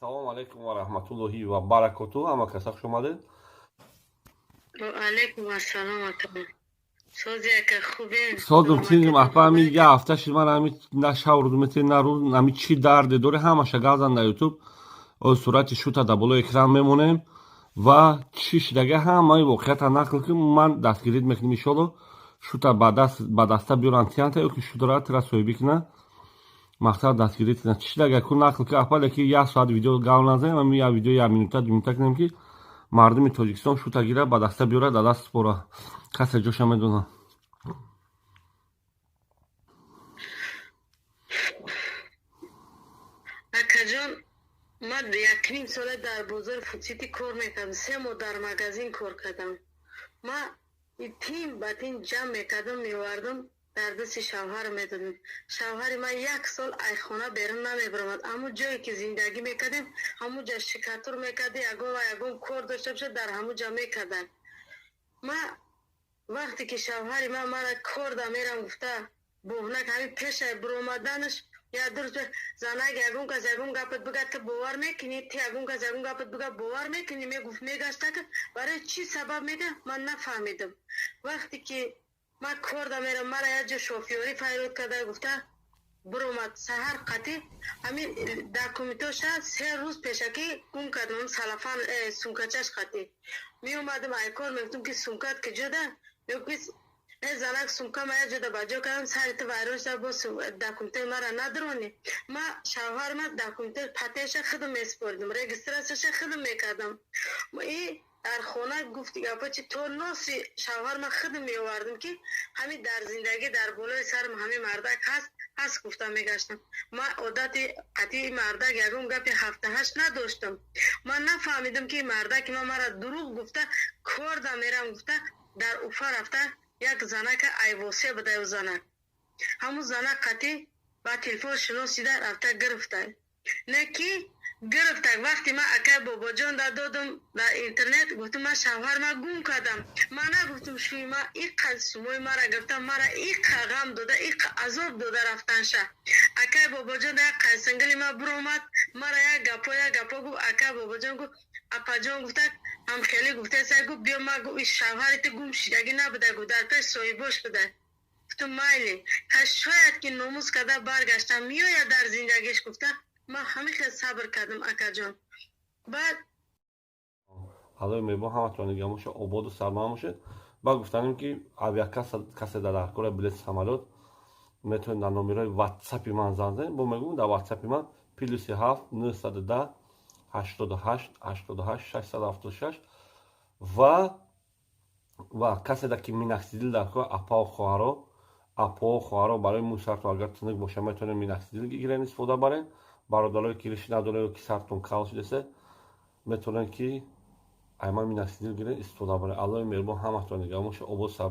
Салом алейкум ва раҳматуллоҳи ва баракотуҳ. Ҳама каса хуш омадед. ва алейкум ассалом акам. Сози ака хубен? Содум тинрим аҳпами я ҳафташи ман ҳами на шаврду метен на рӯз ҳами чӣ дарде дори ҳамаша газан на ютуб о сурати шута да болои экран мемонем ва чӣ шидага ҳамаи воқеията нақл ки ман дастгирид мекунем иншолло шута ба даста биёран тиянта ё ки шутара тира соҳибӣ кина мақсад дастгирид кина чӣ шидага ку нақл ки аҳпале ки як соат видео гав назанем ҳами як видео як минута ду минута кунем ки мардуми Тоҷикистон шута гира ба даста биёра да даст спора касе ҷоша медона. акаҷон ман 1.5 сола дар бозори фудсити кор мекардам. 3 моҳ дар магазин кор кардам. ман тин ба тин ҷамъ мекардам, мевардам, дар дасти шавҳар медодем. шавҳари ман 1 сол айхона берун намебаромад. ҳамун ҷое ки зиндагӣ мекардем ҳамун ҷо шикатур мекарди, ягон ва ягон кор дошта бошад дар ҳамун ҷо мекардам. ман вақте ки шавҳари ман мара кор да мерам гуфта боҳнак ҳамин пеша биромаданаш я дурст занак ягон кас ягон гапат бигӯяд ки бовар мекунӣ, ти ягон кас ягон гапат бигӯяд бовар мекунӣ, мегуфт мегашта ки барои чӣ сабаб мега ман нафаҳмидам. вақте ки ман кор да мерам мара як ҷо шофёрӣ файрод карда гуфта биромад саҳар қатӣ ҳамин документоша 3 рӯз пешакӣ гум кардам салафан сумкачаш қатӣ меомадам ай кор мегуфтам ки сумкат ки ҷода мегуфт занак сумка ма як ҷода ба ҷо кардам сари ту вайрон шуда бо документаи мара надрони. ман шавҳар ма документаи патеша худам месупоридам, регистратсияша худам мекардам. и дар хона гуфти гапа чи то носи шавҳар ма худам меовардам ки ҳамин дар зиндагӣ дар болои сарам ҳамин мардак ҳаст гуфта мегаштам. ман одати қатъи мардак ягон гапи 7-8 надоштам. ман нафаҳмидам ки мардаки ман мара дурӯғ гуфта кор да мерам гуфта дар уфа рафта як занака айвосе буда ё занак ҳамун занак қатъи ба телефон шиносида рафта гирифтад. не ки гирифтак вақти ман акай бобоҷон да додам дар интернет гуфтам ман шавҳар ма гум кардам. ман нагуфтам шӯи ман иққадр сумои мара гирифта мара иққа ғам дода иққа азоб дода рафтанша. акай бобоҷон да як қайсангили ман биромад мара як гапо гуфт. акай бобоҷон гуфт апаҷон гуфта ҳамхели гуфтаса гуфт биё ман гуфт шавҳари ту гум шидагӣ набуда гуфт дар пеш соҳибош буда. гуфтам майли ка шояд ки номус карда баргашта меояд дар зиндагиш гуфта ман ҳамин хел сабр кардам акаҷон. баъд алои мебон ҳаматон нигамоша ободу сарман бошед. ба гуфтанем ки авиакассе дар кори билети самолёт метавонед дар номерои ватсапи ман занг занед. бо мегӯям дар ватсапи ман +7 910 88 88 676 ва каседа ки минаксидил дар кори апо хоҳаро барои мӯй сартон агар тунук боша метавонед минаксидил гирен истифода барен. бародарои ки риши надоред ё ки сартон кал шудесе метавонед ки айман минаксидил гирен истифода барен. аллои меҳрубон ҳаматон нигоҳ бошад. обод